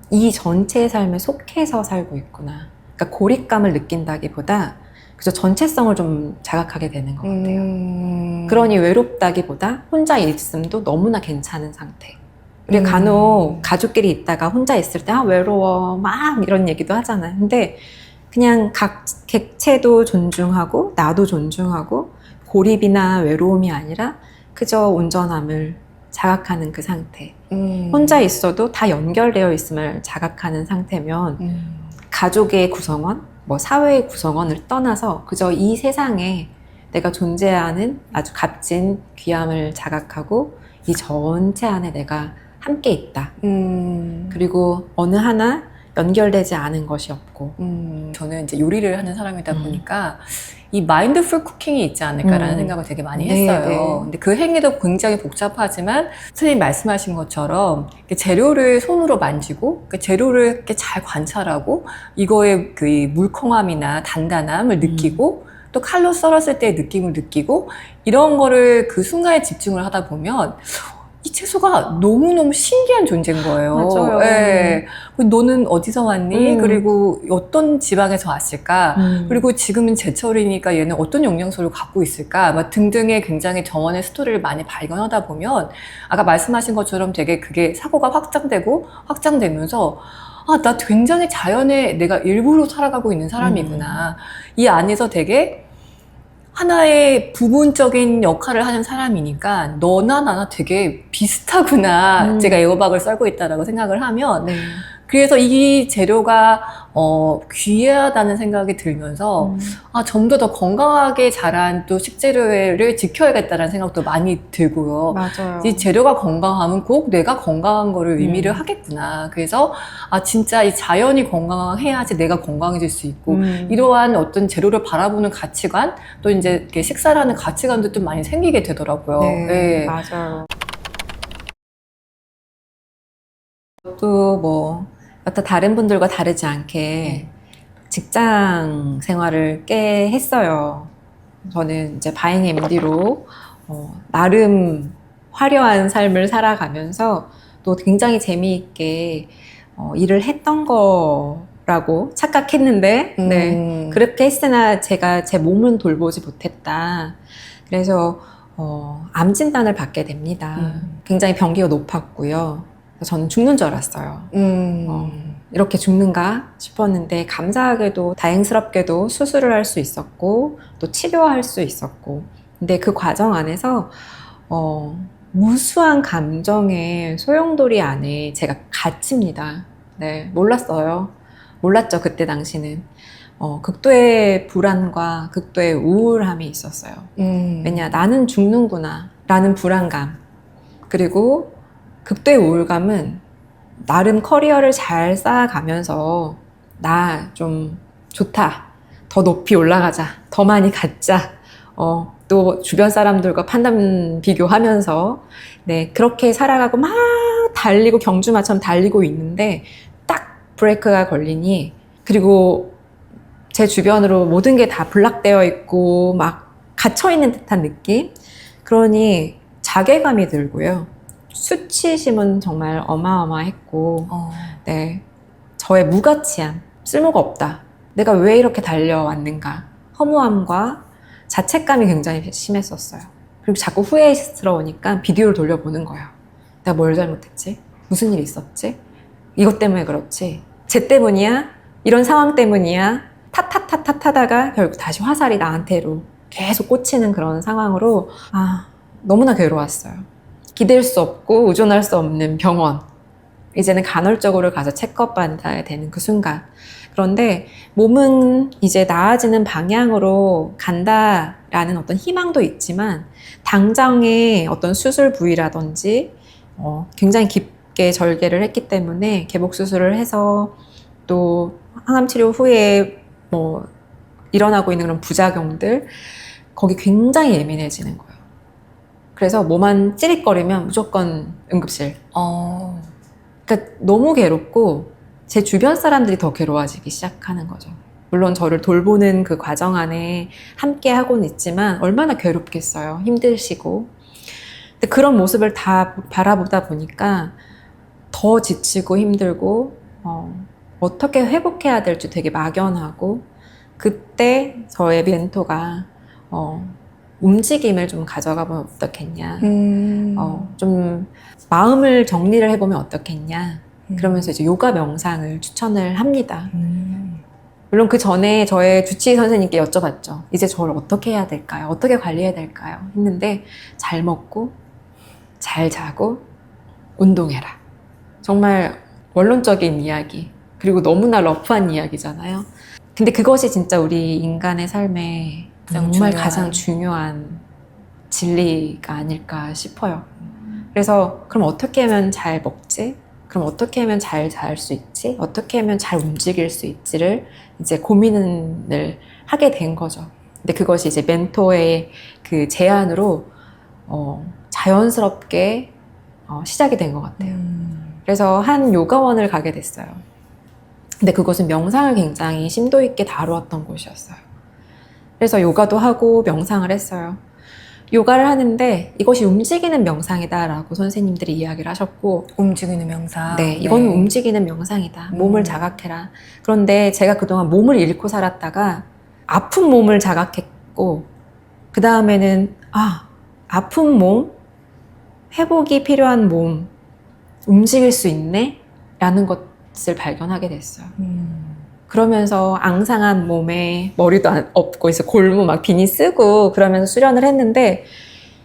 이 전체의 삶에 속해서 살고 있구나. 그러니까 고립감을 느낀다기보다 그저 전체성을 좀 자각하게 되는 것 같아요. 그러니 외롭다기보다 혼자 있음도 너무나 괜찮은 상태. 우리 간혹 가족끼리 있다가 혼자 있을 때 외로워 막 이런 얘기도 하잖아요. 근데 그냥 각 객체도 존중하고 나도 존중하고 고립이나 외로움이 아니라 그저 온전함을 자각하는 그 상태. 혼자 있어도 다 연결되어 있음을 자각하는 상태면 가족의 구성원, 뭐 사회의 구성원을 떠나서 그저 이 세상에 내가 존재하는 아주 값진 귀함을 자각하고 이 전체 안에 내가 함께 있다. 그리고 어느 하나 연결되지 않은 것이 없고. 저는 이제 요리를 하는 사람이다 보니까 이 마인드풀 쿠킹이 있지 않을까라는 생각을 되게 많이 했어요. 네. 근데 그 행위도 굉장히 복잡하지만 선생님 말씀하신 것처럼 이렇게 재료를 손으로 만지고 재료를 이렇게 잘 관찰하고 이거의 그 물컹함이나 단단함을 느끼고 또 칼로 썰었을 때의 느낌을 느끼고 이런 거를 그 순간에 집중을 하다 보면 이 채소가 너무너무 신기한 존재인 거예요. 맞아요. 네. 너는 어디서 왔니? 그리고 어떤 지방에서 왔을까? 그리고 지금은 제철이니까 얘는 어떤 영양소를 갖고 있을까? 막 등등의 굉장히 정원의 스토리를 많이 발견하다 보면 아까 말씀하신 것처럼 되게 그게 사고가 확장되면서 나 굉장히 자연의 내가 일부로 살아가고 있는 사람이구나. 이 안에서 되게 하나의 부분적인 역할을 하는 사람이니까 너나 나나 되게 비슷하구나. 제가 애호박을 썰고 있다라고 생각을 하면 네. 그래서 이 재료가 귀하다는 생각이 들면서 좀 더 건강하게 자란 또 식재료를 지켜야겠다는 생각도 많이 들고요. 맞아요. 이 재료가 건강하면 꼭 내가 건강한 거를 의미를 하겠구나. 그래서 진짜 이 자연이 건강해야지 내가 건강해질 수 있고 이러한 어떤 재료를 바라보는 가치관 또 이제 이렇게 식사를 하는 가치관도 좀 많이 생기게 되더라고요. 네, 맞아요. 또 뭐 어떤 다른 분들과 다르지 않게 직장 생활을 꽤 했어요. 저는 이제 바잉 MD로 나름 화려한 삶을 살아가면서 또 굉장히 재미있게 일을 했던 거라고 착각했는데 네, 그렇게 했으나 제가 제 몸은 돌보지 못했다. 그래서 암 진단을 받게 됩니다. 굉장히 병기가 높았고요. 저는 죽는 줄 알았어요. 이렇게 죽는가 싶었는데 감사하게도 다행스럽게도 수술을 할 수 있었고 또 치료할 수 있었고 근데 그 과정 안에서 무수한 감정의 소용돌이 안에 제가 갇힙니다. 네, 몰랐죠 그때 당시는. 극도의 불안과 극도의 우울함이 있었어요. 왜냐 나는 죽는구나 라는 불안감 그리고 극도의 우울감은 나름 커리어를 잘 쌓아가면서 나 좀 좋다. 더 높이 올라가자. 더 많이 갖자. 또 주변 사람들과 판단 비교하면서 네, 그렇게 살아가고 막 달리고 경주마처럼 달리고 있는데 딱 브레이크가 걸리니 그리고 제 주변으로 모든 게 다 블락되어 있고 막 갇혀있는 듯한 느낌? 그러니 자괴감이 들고요. 수치심은 정말 어마어마했고 네, 저의 무가치함, 쓸모가 없다. 내가 왜 이렇게 달려왔는가. 허무함과 자책감이 굉장히 심했었어요. 그리고 자꾸 후회스러우니까 비디오를 돌려보는 거예요. 내가 뭘 잘못했지? 무슨 일이 있었지? 이것 때문에 그렇지? 쟤 때문이야? 이런 상황 때문이야? 타다가 결국 다시 화살이 나한테로 계속 꽂히는 그런 상황으로 너무나 괴로웠어요. 기댈 수 없고 의존할 수 없는 병원. 이제는 간헐적으로 가서 체크업 받아야 되는 그 순간. 그런데 몸은 이제 나아지는 방향으로 간다라는 어떤 희망도 있지만 당장의 어떤 수술 부위라든지 굉장히 깊게 절개를 했기 때문에 개복 수술을 해서 또 항암 치료 후에 뭐 일어나고 있는 그런 부작용들 거기 굉장히 예민해지는 거예요. 그래서 몸만 찌릿거리면 무조건 응급실. 그러니까 너무 괴롭고 제 주변 사람들이 더 괴로워지기 시작하는 거죠. 물론 저를 돌보는 그 과정 안에 함께 하고는 있지만 얼마나 괴롭겠어요. 힘드시고. 근데 그런 모습을 다 바라보다 보니까 더 지치고 힘들고 어떻게 회복해야 될지 되게 막연하고, 그때 저의 멘토가 움직임을 좀 가져가 보면 어떻겠냐, 좀 마음을 정리를 해보면 어떻겠냐, 그러면서 이제 요가 명상을 추천을 합니다. 물론 그 전에 저의 주치의 선생님께 여쭤봤죠. 이제 저를 어떻게 해야 될까요? 어떻게 관리해야 될까요? 했는데 잘 먹고 잘 자고 운동해라. 정말 원론적인 이야기, 그리고 너무나 러프한 이야기잖아요. 근데 그것이 진짜 우리 인간의 삶에 정말 가장 중요한 진리가 아닐까 싶어요. 그래서 그럼 어떻게 하면 잘 먹지? 그럼 어떻게 하면 잘 잘 수 있지? 어떻게 하면 잘 움직일 수 있지를 이제 고민을 하게 된 거죠. 근데 그것이 이제 멘토의 그 제안으로 자연스럽게 시작이 된 것 같아요. 그래서 한 요가원을 가게 됐어요. 근데 그것은 명상을 굉장히 심도 있게 다루었던 곳이었어요. 그래서 요가도 하고 명상을 했어요. 요가를 하는데 이것이 움직이는 명상이다라고 선생님들이 이야기를 하셨고, 움직이는 명상. 네, 이건 움직이는 명상이다. 몸을 자각해라. 그런데 제가 그동안 몸을 잃고 살았다가 아픈 몸을 자각했고, 그 다음에는 아픈 몸, 회복이 필요한 몸, 움직일 수 있네? 라는 것을 발견하게 됐어요. 그러면서 앙상한 몸에 머리도 없고 이제 골무 막 비니 쓰고 그러면서 수련을 했는데,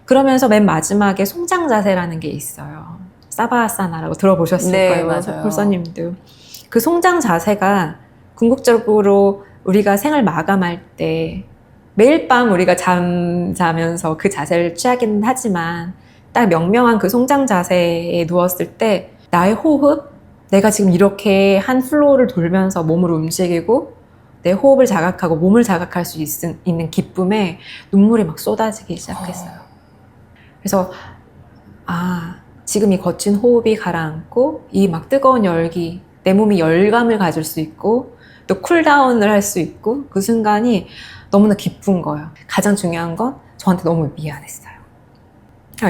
그러면서 맨 마지막에 송장 자세라는 게 있어요. 사바아사나라고 들어보셨을 네, 거예요. 맞아요. 홀서님도. 그 송장 자세가 궁극적으로 우리가 생을 마감할 때 매일 밤 우리가 잠자면서 그 자세를 취하기는 하지만, 딱 명명한 그 송장 자세에 누웠을 때 나의 호흡, 내가 지금 이렇게 한 플로어를 돌면서 몸을 움직이고 내 호흡을 자각하고 몸을 자각할 수 있는 기쁨에 눈물이 막 쏟아지기 시작했어요. 그래서 지금 이 거친 호흡이 가라앉고 이 막 뜨거운 열기, 내 몸이 열감을 가질 수 있고 또 쿨다운을 할 수 있고, 그 순간이 너무나 기쁜 거예요. 가장 중요한 건 저한테 너무 미안했어요.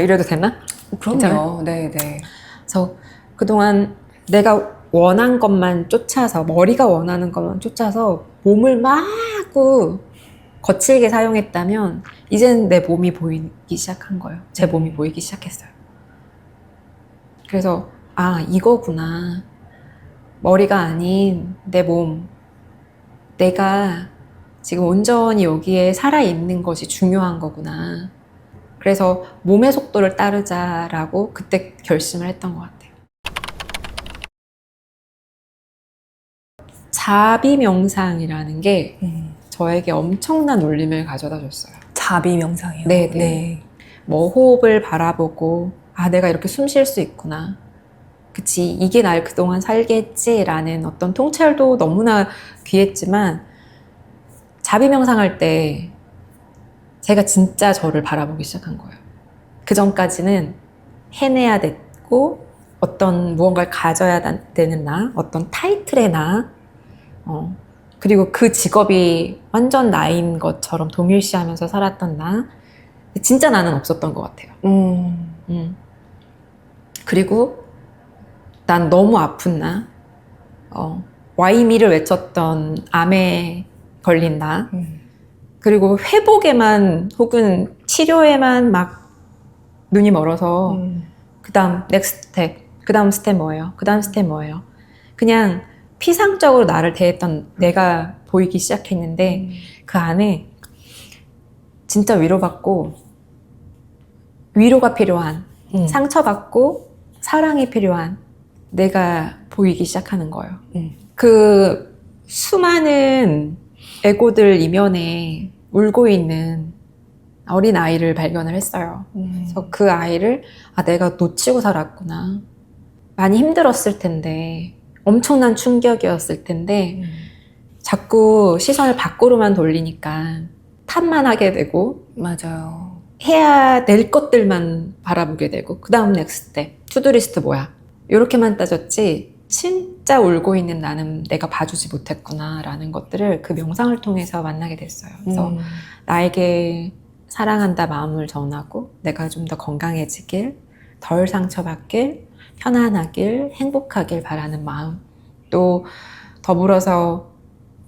이래도 되나? 그럼요. 네네. 그래서 그동안 내가 원한 것만 쫓아서, 머리가 원하는 것만 쫓아서 몸을 마구 거칠게 사용했다면 이제는 내 몸이 보이기 시작한 거예요. 제 몸이 보이기 시작했어요. 그래서 이거구나. 머리가 아닌 내 몸, 내가 지금 온전히 여기에 살아있는 것이 중요한 거구나. 그래서 몸의 속도를 따르자라고 그때 결심을 했던 것 같아요. 자비 명상이라는 게 저에게 엄청난 울림을 가져다 줬어요. 자비 명상이요? 네네. 네. 뭐 호흡을 바라보고 내가 이렇게 숨 쉴 수 있구나. 그치, 이게 날 그동안 살게 했지라는 어떤 통찰도 너무나 귀했지만, 자비 명상할 때 제가 진짜 저를 바라보기 시작한 거예요. 그 전까지는 해내야 됐고 어떤 무언가를 가져야 되는 나, 어떤 타이틀의 나, 그리고 그 직업이 완전 나인 것처럼 동일시하면서 살았던 나, 진짜 나는 없었던 것 같아요. 그리고 난 너무 아픈 나, 와이미를 외쳤던 암에 걸린 나, 그리고 회복에만 혹은 치료에만 막 눈이 멀어서 그 다음 넥스트 스텝, 그 다음 스텝 뭐예요? 그 다음 스텝 뭐예요? 그냥 피상적으로 나를 대했던 내가 보이기 시작했는데, 그 안에 진짜 위로받고 위로가 필요한, 상처받고 사랑이 필요한 내가 보이기 시작하는 거예요. 그 수많은 에고들 이면에 울고 있는 어린 아이를 발견을 했어요. 그래서 그 아이를 내가 놓치고 살았구나. 많이 힘들었을 텐데, 엄청난 충격이었을 텐데 자꾸 시선을 밖으로만 돌리니까 탓만 하게 되고, 맞아요. 해야 될 것들만 바라보게 되고, 그 다음 넥스트 스텝, 투두리스트 뭐야? 이렇게만 따졌지 진짜 울고 있는 나는 내가 봐주지 못했구나라는 것들을 그 명상을 통해서 만나게 됐어요. 그래서 나에게 사랑한다 마음을 전하고 내가 좀 더 건강해지길, 덜 상처받길, 편안하길, 행복하길 바라는 마음, 또 더불어서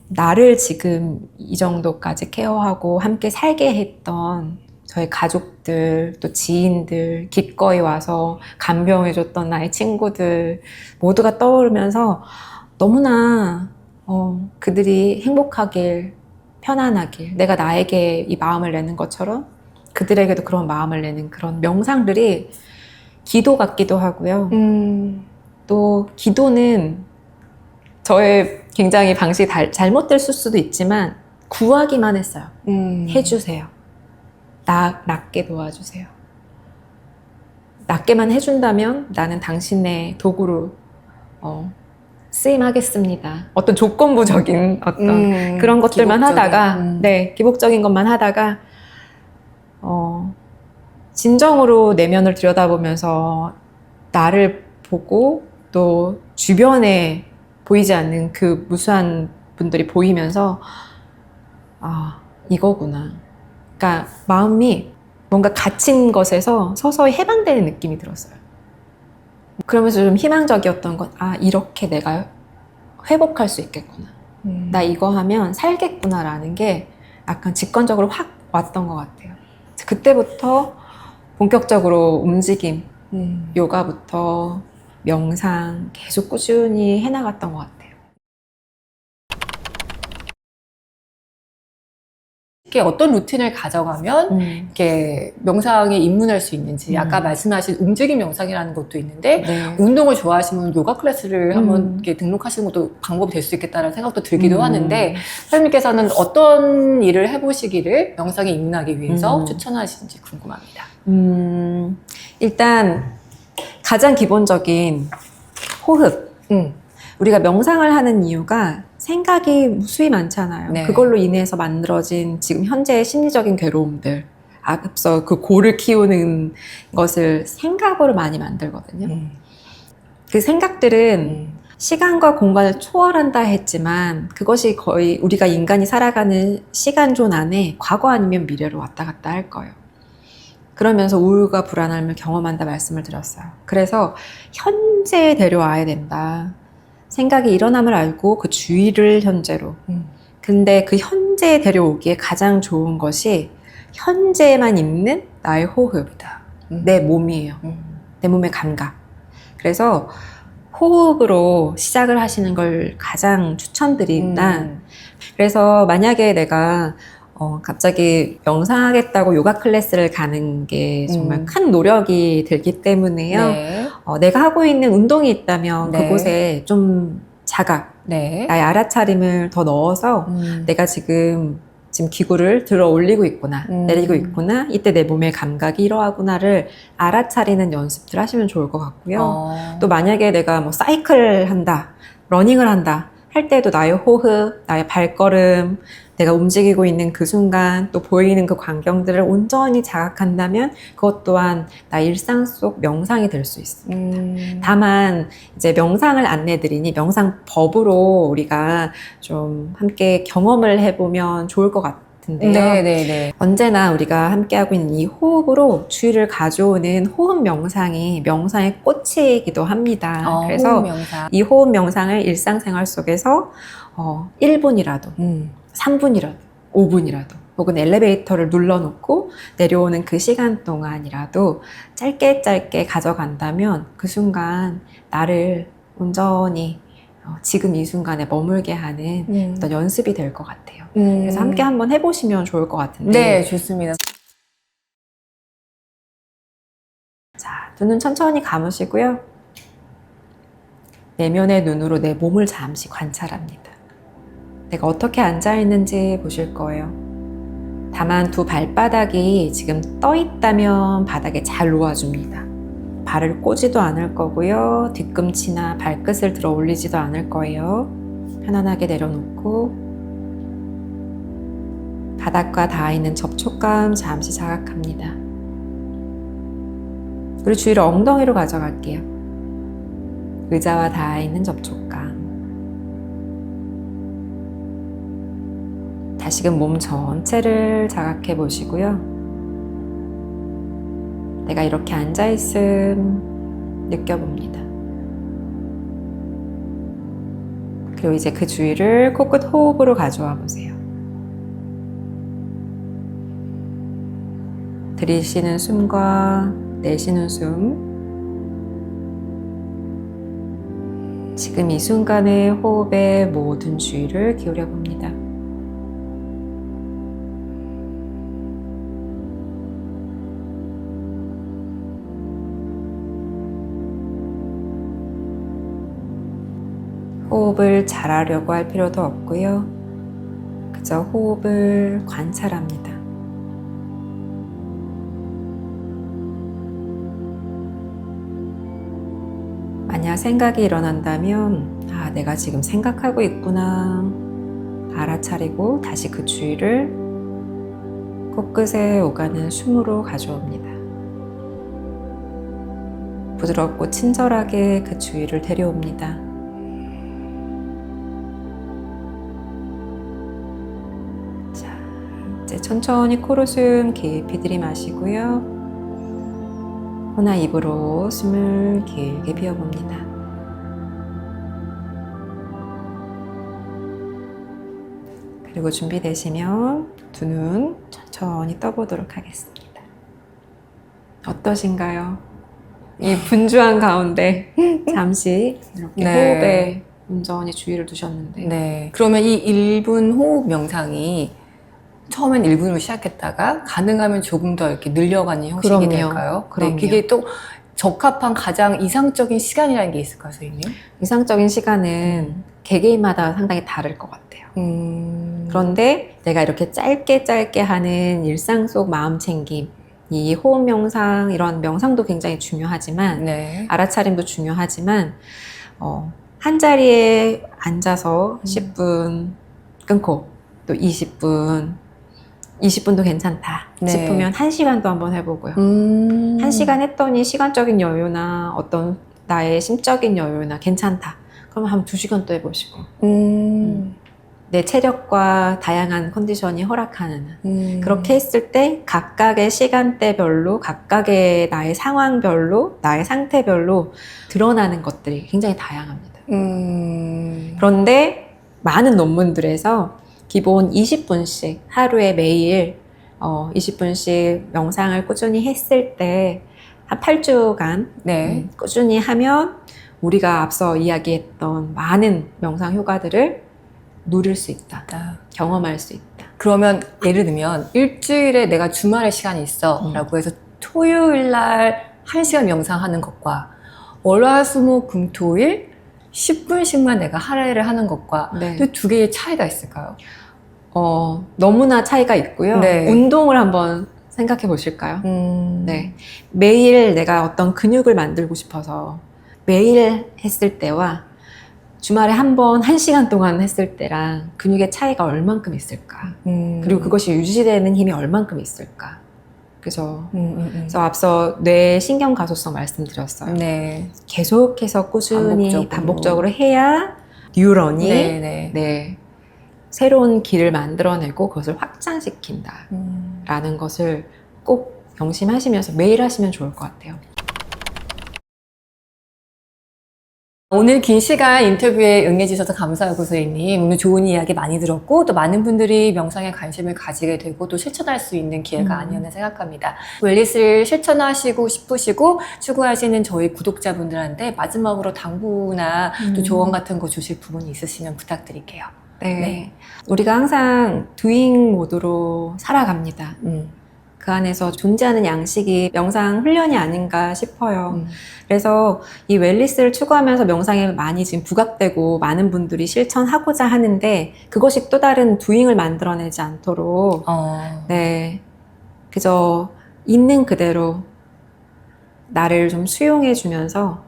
나를 지금 이 정도까지 케어하고 함께 살게 했던 저희 가족들, 또 지인들, 기꺼이 와서 간병해줬던 나의 친구들 모두가 떠오르면서 너무나 그들이 행복하길, 편안하길, 내가 나에게 이 마음을 내는 것처럼 그들에게도 그런 마음을 내는 그런 명상들이 기도 같기도 하고요. 또 기도는 저의 굉장히 방식이 잘못됐을 수도 있지만 구하기만 했어요. 해주세요. 낫게 도와주세요. 낫게만 해준다면 나는 당신의 도구로 쓰임하겠습니다. 어떤 조건부적인 어떤 그런 것들만 하다가 네, 기복적인 것만 하다가 진정으로 내면을 들여다보면서 나를 보고 또 주변에 보이지 않는 그 무수한 분들이 보이면서 이거구나. 그러니까 마음이 뭔가 갇힌 것에서 서서히 해방되는 느낌이 들었어요. 그러면서 좀 희망적이었던 건 이렇게 내가 회복할 수 있겠구나. 나 이거 하면 살겠구나라는 게 약간 직관적으로 확 왔던 것 같아요. 그때부터 본격적으로 움직임, 요가부터 명상 계속 꾸준히 해나갔던 것 같아요. 이렇게 어떤 루틴을 가져가면 이렇게 명상에 입문할 수 있는지, 아까 말씀하신 움직임 명상이라는 것도 있는데 네. 운동을 좋아하시면 요가 클래스를 한번 이렇게 등록하시는 것도 방법이 될 수 있겠다는 생각도 들기도 하는데, 선생님께서는 어떤 일을 해보시기를 명상에 입문하기 위해서 추천하시는지 궁금합니다. 일단 가장 기본적인 호흡. 우리가 명상을 하는 이유가 생각이 무수히 많잖아요. 네. 그걸로 인해서 만들어진 지금 현재의 심리적인 괴로움들, 앞서 그 고를 키우는 것을 생각으로 많이 만들거든요. 그 생각들은 시간과 공간을 초월한다 했지만 그것이 거의 우리가 인간이 살아가는 시간존 안에 과거 아니면 미래로 왔다 갔다 할 거예요. 그러면서 우울과 불안함을 경험한다 말씀을 드렸어요. 그래서 현재에 데려와야 된다. 생각이 일어남을 알고 그 주의를 현재로. 근데 그 현재에 데려오기에 가장 좋은 것이 현재에만 있는 나의 호흡이다. 내 몸이에요. 내 몸의 감각. 그래서 호흡으로 시작을 하시는 걸 가장 추천드린다. 그래서 만약에 내가 갑자기 명상하겠다고 요가 클래스를 가는 게 정말 큰 노력이 들기 때문에요. 네. 내가 하고 있는 운동이 있다면 네. 그곳에 좀 자각, 네. 나의 알아차림을 더 넣어서 내가 지금 기구를 들어 올리고 있구나, 내리고 있구나, 이때 내 몸의 감각이 이러하구나를 알아차리는 연습들 하시면 좋을 것 같고요. 또 만약에 내가 뭐 사이클을 한다, 러닝을 한다 할 때도 나의 호흡, 나의 발걸음, 내가 움직이고 있는 그 순간 또 보이는 그 광경들을 온전히 자각한다면 그것 또한 나의 일상 속 명상이 될 수 있습니다. 다만 이제 명상을 안내드리니 명상법으로 우리가 좀 함께 경험을 해보면 좋을 것 같은데요. 네. 언제나 우리가 함께하고 있는 이 호흡으로 주의를 가져오는 호흡 명상이 명상의 꽃이기도 합니다. 그래서 호흡 명상. 이 호흡 명상을 일상생활 속에서 1분이라도 3분이라도 5분이라도 혹은 엘리베이터를 눌러놓고 내려오는 그 시간 동안이라도 짧게 가져간다면 그 순간 나를 온전히 지금 이 순간에 머물게 하는 어떤 연습이 될 것 같아요. 그래서 함께 한번 해보시면 좋을 것 같은데. 네, 좋습니다. 자, 두 눈 천천히 감으시고요. 내면의 눈으로 내 몸을 잠시 관찰합니다. 내가 어떻게 앉아있는지 보실 거예요. 다만 두 발바닥이 지금 떠 있다면 바닥에 잘 놓아줍니다. 발을 꼬지도 않을 거고요. 뒤꿈치나 발끝을 들어 올리지도 않을 거예요. 편안하게 내려놓고 바닥과 닿아 있는 접촉감 잠시 자각합니다. 그리고 주의를 엉덩이로 가져갈게요. 의자와 닿아 있는 접촉감. 다시금 몸 전체를 자각해 보시고요. 내가 이렇게 앉아있음 느껴봅니다. 그리고 이제 그 주의를 코끝 호흡으로 가져와 보세요. 들이쉬는 숨과 내쉬는 숨. 지금 이 순간의 호흡에 모든 주의를 기울여 봅니다. 호흡을 잘하려고 할 필요도 없고요. 그저 호흡을 관찰합니다. 만약 생각이 일어난다면, 아, 내가 지금 생각하고 있구나. 알아차리고 다시 그 주의를 코끝에 오가는 숨으로 가져옵니다. 부드럽고 친절하게 그 주의를 데려옵니다. 자, 이제 천천히 코로 숨 깊이 들이마시고요. 코나 입으로 숨을 길게 비워봅니다. 그리고 준비되시면 두 눈 천천히 떠보도록 하겠습니다. 어떠신가요? 이 분주한 가운데 잠시 이렇게 네. 호흡에 온전히 주의를 두셨는데 네. 그러면 이 1분 호흡 명상이 처음엔 1분으로 시작했다가 가능하면 조금 더 이렇게 늘려가는 형식이 그럼요. 될까요? 그럼요. 네, 그게 또 적합한 가장 이상적인 시간이라는 게 있을까요, 선생님? 이상적인 시간은 개개인마다 상당히 다를 것 같아요. 그런데 내가 이렇게 짧게 하는 일상 속 마음 챙김, 이 호흡 명상, 이런 명상도 굉장히 중요하지만 네. 알아차림도 중요하지만 한 자리에 앉아서 10분 끊고 또 20분도 괜찮다 네. 싶으면 1시간도 한번 해보고요. 1시간 했더니 시간적인 여유나 어떤 나의 심적인 여유나 괜찮다. 그러면 한 2시간 또 해보시고 내 체력과 다양한 컨디션이 허락하는 그렇게 했을 때 각각의 시간대별로 각각의 나의 상황별로 나의 상태별로 드러나는 것들이 굉장히 다양합니다. 그런데 많은 논문들에서 기본 20분씩 하루에 매일 20분씩 명상을 꾸준히 했을 때 한 8주간 네. 꾸준히 하면 우리가 앞서 이야기했던 많은 명상 효과들을 누릴 수 있다. 경험할 수 있다. 그러면 예를 들면 일주일에 내가 주말에 시간이 있어 라고 해서 토요일 날 1시간 명상하는 것과 월화수목금토일 10분씩만 내가 할애를 하는 것과 네. 또 두 개의 차이가 있을까요? 너무나 차이가 있고요. 네. 운동을 한번 생각해 보실까요? 네. 매일 내가 어떤 근육을 만들고 싶어서 매일 했을 때와 주말에 한 번 1시간 동안 했을 때랑 근육의 차이가 얼만큼 있을까? 그리고 그것이 유지되는 힘이 얼만큼 있을까? 그죠? 그래서 앞서 뇌 신경 가소성 말씀드렸어요. 네. 계속해서 꾸준히 반복적으로. 반복적으로 해야 뉴런이 네. 네, 새로운 길을 만들어내고 그것을 확장시킨다. 라는 것을 꼭 명심하시면서 매일 하시면 좋을 것 같아요. 오늘 긴 시간 인터뷰에 응해주셔서 감사하고 선생님, 오늘 좋은 이야기 많이 들었고 또 많은 분들이 명상에 관심을 가지게 되고 또 실천할 수 있는 기회가 아니었나 생각합니다. 웰니스를 실천하시고 싶으시고 추구하시는 저희 구독자분들한테 마지막으로 당부나 또 조언 같은 거 주실 부분이 있으시면 부탁드릴게요. 네. 우리가 항상 doing 모드로 살아갑니다. 그 안에서 존재하는 양식이 명상 훈련이 아닌가 싶어요. 그래서 이 웰니스를 추구하면서 명상에 많이 지금 부각되고 많은 분들이 실천하고자 하는데 그것이 또 다른 doing을 만들어내지 않도록 네, 그저 있는 그대로 나를 좀 수용해 주면서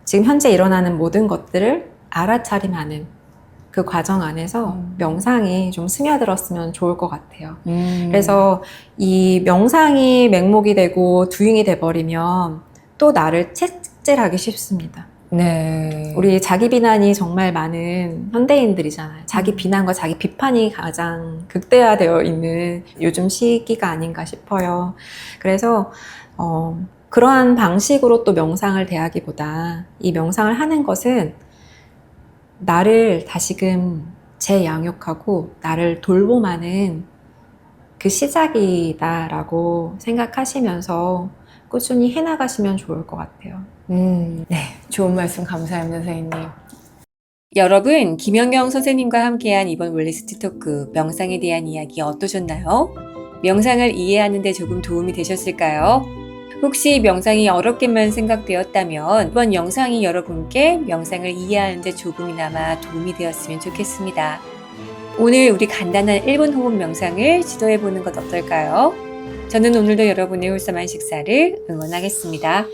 지금 현재 일어나는 모든 것들을 알아차림하는 그 과정 안에서 명상이 좀 스며들었으면 좋을 것 같아요. 그래서 이 명상이 맹목이 되고 doing이 돼버리면 또 나를 채찍질하기 쉽습니다. 네. 우리 자기 비난이 정말 많은 현대인들이잖아요. 자기 비난과 자기 비판이 가장 극대화되어 있는 요즘 시기가 아닌가 싶어요. 그래서 그러한 방식으로 또 명상을 대하기보다 이 명상을 하는 것은 나를 다시금 재양육하고 나를 돌봄하는 그 시작이다라고 생각하시면서 꾸준히 해나가시면 좋을 것 같아요. 네. 좋은 말씀 감사합니다, 선생님. 여러분, 김연경 선생님과 함께한 이번 웰리스트 토크 명상에 대한 이야기 어떠셨나요? 명상을 이해하는 데 조금 도움이 되셨을까요? 혹시 명상이 어렵게만 생각되었다면 이번 영상이 여러분께 명상을 이해하는 데 조금이나마 도움이 되었으면 좋겠습니다. 오늘 우리 간단한 1분 호흡 명상을 시도해보는 것 어떨까요? 저는 오늘도 여러분의 홀쌈한 식사를 응원하겠습니다.